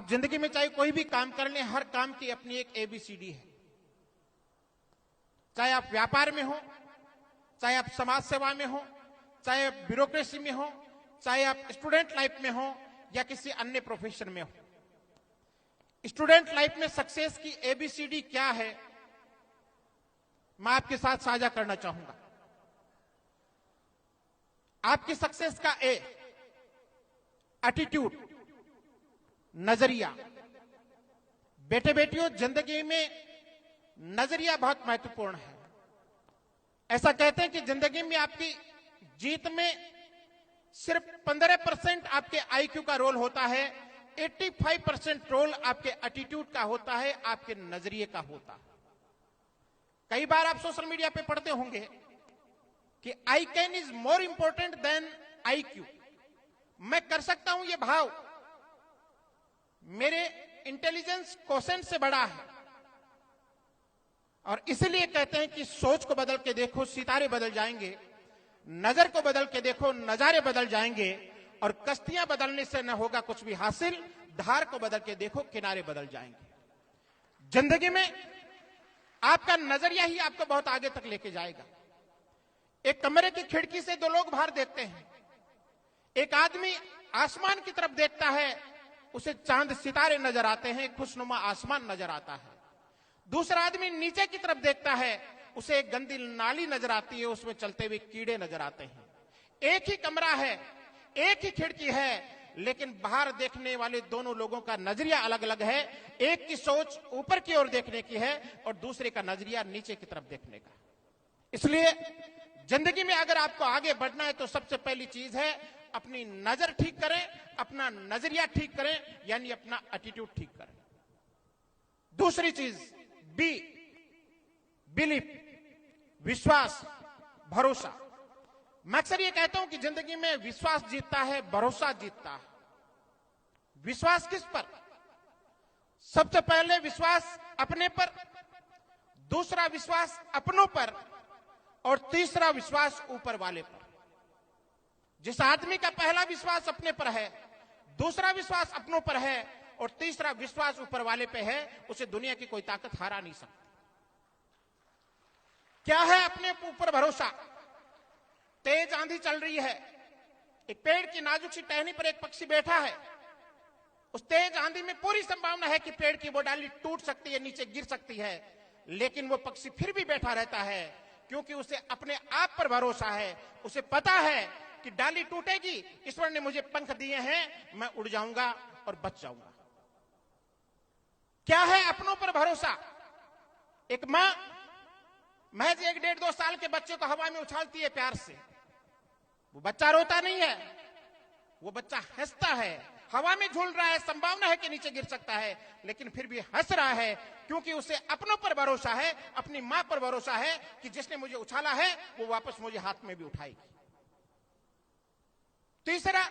आप जिंदगी में चाहे कोई भी काम कर लें, हर काम की अपनी एक ABCD है। चाहे आप व्यापार में हो, चाहे आप समाज सेवा में हो, चाहे आप ब्यूरोक्रेसी में हो, चाहे आप स्टूडेंट लाइफ में हो या किसी अन्य प्रोफेशन में हो। स्टूडेंट लाइफ में सक्सेस की ABCD क्या है, मैं आपके साथ साझा करना चाहूंगा। आपकी सक्सेस का A, एटीट्यूड, नजरिया। बेटे बेटियों, जिंदगी में नजरिया बहुत महत्वपूर्ण है। ऐसा कहते हैं कि जिंदगी में आपकी जीत में सिर्फ 15% आपके IQ का रोल होता है, 85% रोल आपके एटीट्यूड का होता है, आपके नजरिए का होता है। कई बार आप सोशल मीडिया पे पढ़ते होंगे कि I can is more important than IQ। मैं कर सकता हूं, ये भाव मेरे इंटेलिजेंस क्वोशेंट से बड़ा है। और इसलिए कहते हैं कि सोच को बदल के देखो, सितारे बदल जाएंगे। नजर को बदल के देखो, नजारे बदल जाएंगे। और कश्तियां बदलने से न होगा कुछ भी हासिल, धार को बदल के देखो, किनारे बदल जाएंगे। जिंदगी में आपका नजरिया ही आपको बहुत आगे तक लेके जाएगा। एक कमरे की खिड़की से दो लोग बाहर देखते हैं। एक आदमी आसमान की तरफ देखता है, उसे चांद सितारे नजर आते हैं, खुशनुमा आसमान नजर आता है। दूसरा आदमी नीचे की तरफ देखता है, उसे एक गंदी नाली नजर आती है, उसमें चलते हुए कीड़े नजर आते हैं। एक ही कमरा है, एक ही खिड़की है, लेकिन बाहर देखने वाले दोनों लोगों का नजरिया अलग अलग है। एक की सोच ऊपर की ओर देखने की है और दूसरे का नजरिया नीचे की तरफ देखने का। इसलिए जिंदगी में अगर आपको आगे बढ़ना है तो सबसे पहली चीज है अपनी नजर ठीक करें, अपना नजरिया ठीक करें, यानी अपना एटीट्यूड ठीक करें। दूसरी चीज बी, बिलीफ, विश्वास, भरोसा। मैं अक्सर ये कहता हूं कि जिंदगी में विश्वास जीतता है, भरोसा जीतता है। विश्वास किस पर? सबसे पहले विश्वास अपने पर, दूसरा विश्वास अपनों पर और तीसरा विश्वास ऊपर वाले पर। जिस आदमी का पहला विश्वास अपने पर है, दूसरा विश्वास अपनों पर है और तीसरा विश्वास ऊपर वाले पे है, उसे दुनिया की कोई ताकत हरा नहीं सकती। क्या है अपने ऊपर भरोसा? तेज आंधी चल रही है, एक पेड़ की नाजुक सी टहनी पर एक पक्षी बैठा है। उस तेज आंधी में पूरी संभावना है कि पेड़ की वो डाली टूट सकती है, नीचे गिर सकती है, लेकिन वो पक्षी फिर भी बैठा रहता है क्योंकि उसे अपने आप पर भरोसा है। उसे पता है कि डाली टूटेगी, ईश्वर ने मुझे पंख दिए हैं, मैं उड़ जाऊंगा और बच जाऊंगा। क्या है अपनों पर भरोसा? एक मां महज 1-1.5-2 साल के बच्चे को हवा में उछालती है प्यार से। वो बच्चा रोता नहीं है, वो बच्चा हंसता है। हवा में झूल रहा है, संभावना है कि नीचे गिर सकता है, लेकिन फिर भी हंस रहा है क्योंकि उसे अपनों पर भरोसा है, अपनी मां पर भरोसा है कि जिसने मुझे उछाला है वो वापस मुझे हाथ में भी उठाएगी। तीसरा,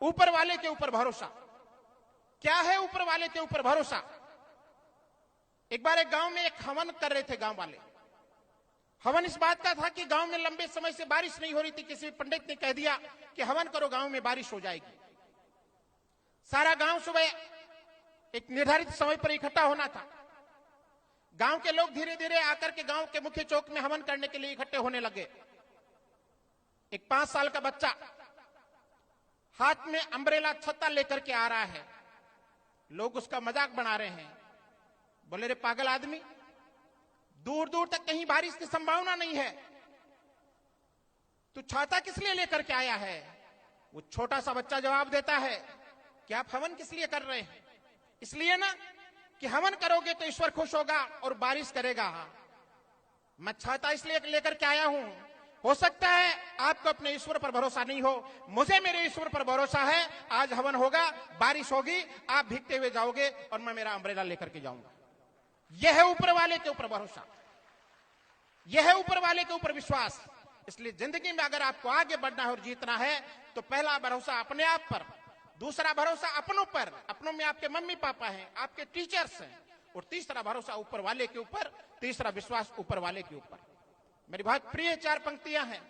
ऊपर वाले के ऊपर भरोसा। क्या है ऊपर वाले के ऊपर भरोसा? एक बार एक गांव में एक हवन कर रहे थे गांव वाले। हवन इस बात का था कि गांव में लंबे समय से बारिश नहीं हो रही थी। किसी पंडित ने कह दिया कि हवन करो, गांव में बारिश हो जाएगी। सारा गांव सुबह एक निर्धारित समय पर इकट्ठा होना था। गांव के लोग धीरे धीरे आकर के गांव के मुख्य चौक में हवन करने के लिए इकट्ठे होने लगे। एक 5 साल का बच्चा हाथ में अम्ब्रेला, छत्ता लेकर के आ रहा है। लोग उसका मजाक बना रहे हैं, बोले रे पागल आदमी, दूर दूर तक कहीं बारिश की संभावना नहीं है, तू छाता किस लिए लेकर के आया है? वो छोटा सा बच्चा जवाब देता है कि आप हवन किस लिए कर रहे हैं? इसलिए ना कि हवन करोगे तो ईश्वर खुश होगा और बारिश करेगा। मैं छाता इसलिए लेकर के आया हूं, हो सकता है आपको अपने ईश्वर पर भरोसा नहीं हो, मुझे मेरे ईश्वर पर भरोसा है। आज हवन होगा, बारिश होगी, आप भीगते हुए जाओगे और मैं मेरा अम्ब्रेला लेकर के जाऊंगा। यह है ऊपर वाले के ऊपर भरोसा, यह है ऊपर वाले के ऊपर विश्वास। इसलिए जिंदगी में अगर आपको आगे बढ़ना है और जीतना है तो पहला भरोसा अपने आप पर, दूसरा भरोसा अपनों पर, अपनों में आपके मम्मी पापा हैं, आपके टीचर्स हैं, और तीसरा भरोसा ऊपर वाले के ऊपर, तीसरा विश्वास ऊपर वाले के ऊपर। मेरी बहुत प्रिय 4 पंक्तियां हैं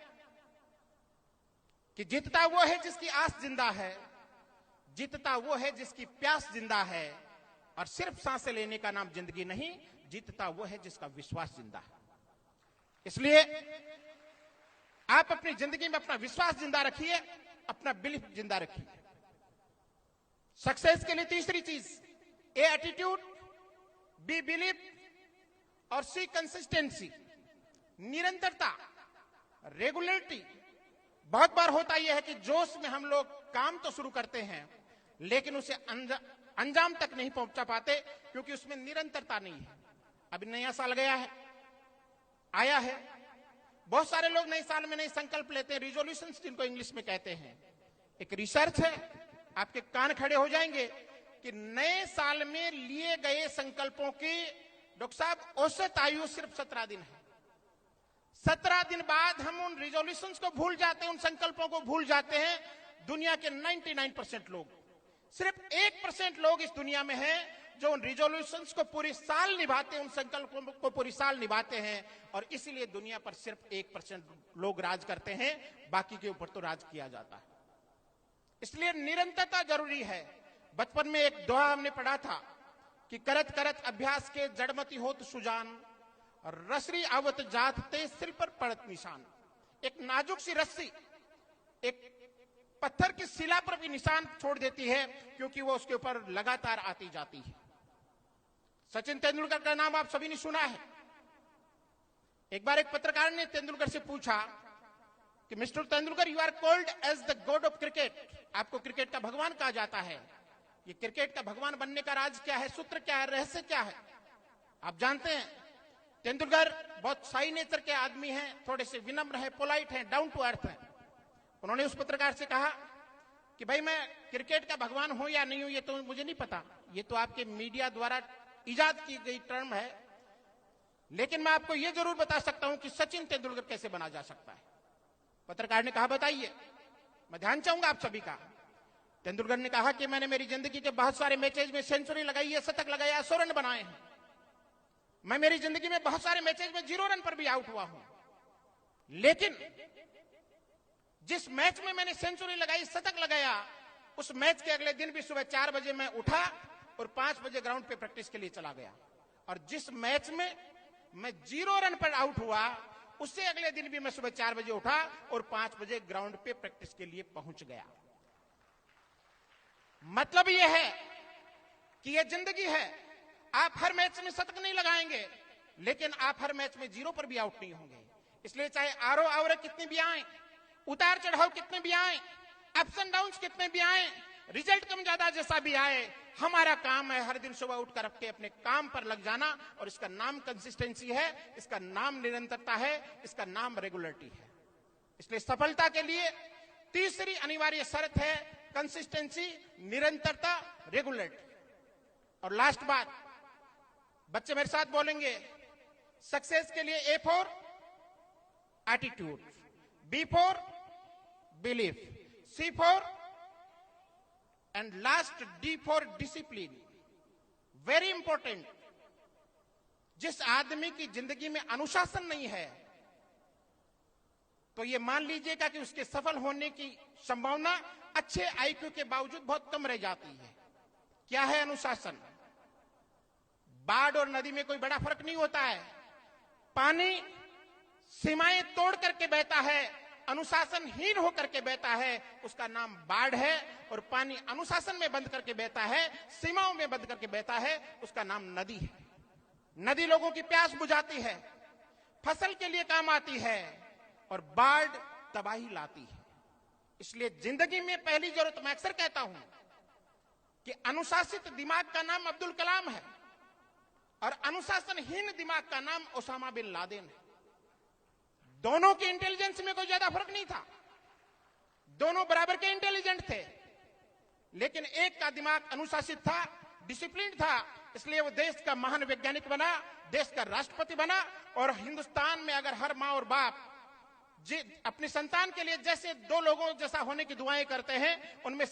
कि जीतता वो है जिसकी आस जिंदा है, जीतता वो है जिसकी प्यास जिंदा है, और सिर्फ सांसें लेने का नाम जिंदगी नहीं, जीतता वो है जिसका विश्वास जिंदा है। इसलिए आप अपनी जिंदगी में अपना विश्वास जिंदा रखिए, अपना बिलीफ जिंदा रखिए। सक्सेस के लिए तीसरी चीज, ए एटीट्यूड, बी बिलीफ और सी कंसिस्टेंसी, निरंतरता, रेगुलरिटी। बहुत बार होता यह है कि जोश में हम लोग काम तो शुरू करते हैं लेकिन उसे अंजाम तक नहीं पहुंचा पाते क्योंकि उसमें निरंतरता नहीं है। अभी नया साल गया है, आया है, बहुत सारे लोग नए साल में नए संकल्प लेते हैं, रिजोल्यूशंस जिनको इंग्लिश में कहते हैं। एक रिसर्च है, आपके कान खड़े हो जाएंगे कि नए साल में लिए गए संकल्पों की डॉक्टर साहब औसत आयु सिर्फ 17 दिन है। 17 दिन बाद हम उन रिजोल्यूशंस को भूल जाते हैं, उन संकल्पों को भूल जाते हैं। दुनिया के 99% लोग, सिर्फ 1% लोग इस दुनिया में हैं जो उन रिजोल्यूशंस को पूरी साल निभाते हैं, उन संकल्पों को पूरी साल निभाते हैं। और इसीलिए दुनिया पर सिर्फ 1% लोग राज करते हैं, बाकी के ऊपर तो राज किया जाता है। इसलिए निरंतरता जरूरी है। बचपन में एक दोहा हमने पढ़ा था कि करत करत अभ्यास के जड़मती होत सुजान, रसरी आवत जात ते सिर पर पड़त निशान। एक नाजुक सी रस्सी एक पत्थर की शिला पर भी निशान छोड़ देती है क्योंकि वो उसके ऊपर लगातार आती जाती है। सचिन तेंदुलकर का नाम आप सभी ने सुना है। एक बार एक पत्रकार ने तेंदुलकर से पूछा कि mister Tendulkar, you are called as the god of cricket, आपको क्रिकेट का भगवान कहा जाता है। ये क्रिकेट का भगवान बनने का राज क्या है, सूत्र क्या है, रहस्य क्या है? आप जानते हैं तेंदुलकर बहुत शाई नेचर के आदमी हैं, थोड़े से विनम्र हैं, पोलाइट हैं, डाउन टू अर्थ हैं। उन्होंने उस पत्रकार से कहा कि भाई मैं क्रिकेट का भगवान हूं या नहीं हूं ये तो मुझे नहीं पता, ये तो आपके मीडिया द्वारा इजाद की गई टर्म है, लेकिन मैं आपको ये जरूर बता सकता हूं कि सचिन तेंदुलकर कैसे बना जा सकता है। पत्रकार ने कहा बताइए, मैं ध्यान चाहूंगा आप सभी का। तेंदुलकर ने कहा कि मैंने मेरी जिंदगी के बहुत सारे मैचेज में सेंचुरी लगाई है, शतक लगाया, 100 रन बनाए हैं। मैं मेरी जिंदगी में बहुत सारे मैचेज में 0 रन पर भी आउट हुआ हूं, लेकिन जिस मैच में मैंने सेंचुरी लगाई, शतक लगाया, उस मैच के अगले दिन भी सुबह 4 बजे मैं उठा और 5 बजे ग्राउंड पे प्रैक्टिस के लिए चला गया। और जिस मैच में मैं 0 रन पर आउट हुआ, उससे अगले दिन भी मैं सुबह 4 बजे उठा और 5 बजे ग्राउंड पे प्रैक्टिस के लिए पहुंच गया। मतलब यह है कि यह जिंदगी है। आप हर मैच में शतक नहीं लगाएंगे, लेकिन आप हर मैच में 0 पर भी आउट नहीं होंगे। इसलिए चाहे आरो आवरे कितने भी आए, उतार चढ़ाव कितने भी आए, अप्स एंड डाउन्स कितने भी आए, रिजल्ट कम ज्यादा जैसा भी आए, हमारा काम है हर दिन सुबह उठकर अपने काम पर लग जाना। और इसका नाम कंसिस्टेंसी है, इसका नाम निरंतरता है, इसका नाम रेगुलरिटी है। इसलिए सफलता के लिए तीसरी अनिवार्य शर्त है कंसिस्टेंसी, निरंतरता, रेगुलरिटी। और लास्ट बात, बच्चे मेरे साथ बोलेंगे, सक्सेस के लिए A for attitude, B for belief, C for and last D for discipline. Very important. जिस आदमी की जिंदगी में अनुशासन नहीं है तो ये मान लीजिएगा कि उसके सफल होने की संभावना अच्छे आईक्यू के बावजूद बहुत कम रह जाती है। क्या है अनुशासन? बाढ़ और नदी में कोई बड़ा फर्क नहीं होता है। पानी सीमाएं तोड़ करके बहता है, अनुशासनहीन होकर के बहता है, उसका नाम बाढ़ है। और पानी अनुशासन में बंद करके बहता है, सीमाओं में बंद करके बहता है, उसका नाम नदी है। नदी लोगों की प्यास बुझाती है, फसल के लिए काम आती है, और बाढ़ तबाही लाती है। इसलिए जिंदगी में पहली जरूरत, मैं अक्सर कहता हूं कि अनुशासित दिमाग का नाम अब्दुल कलाम है और अनुशासनहीन दिमाग का नाम ओसामा बिन लादेन है। दोनों के इंटेलिजेंस में कोई ज्यादा फर्क नहीं था, दोनों बराबर के इंटेलिजेंट थे, लेकिन एक का दिमाग अनुशासित था, डिसिप्लिन था, इसलिए वो देश का महान वैज्ञानिक बना, देश का राष्ट्रपति बना। और हिंदुस्तान में अगर हर मां और बाप अपनी संतान के लिए जैसे 2 लोगों जैसा होने की दुआएं करते हैं, उनमें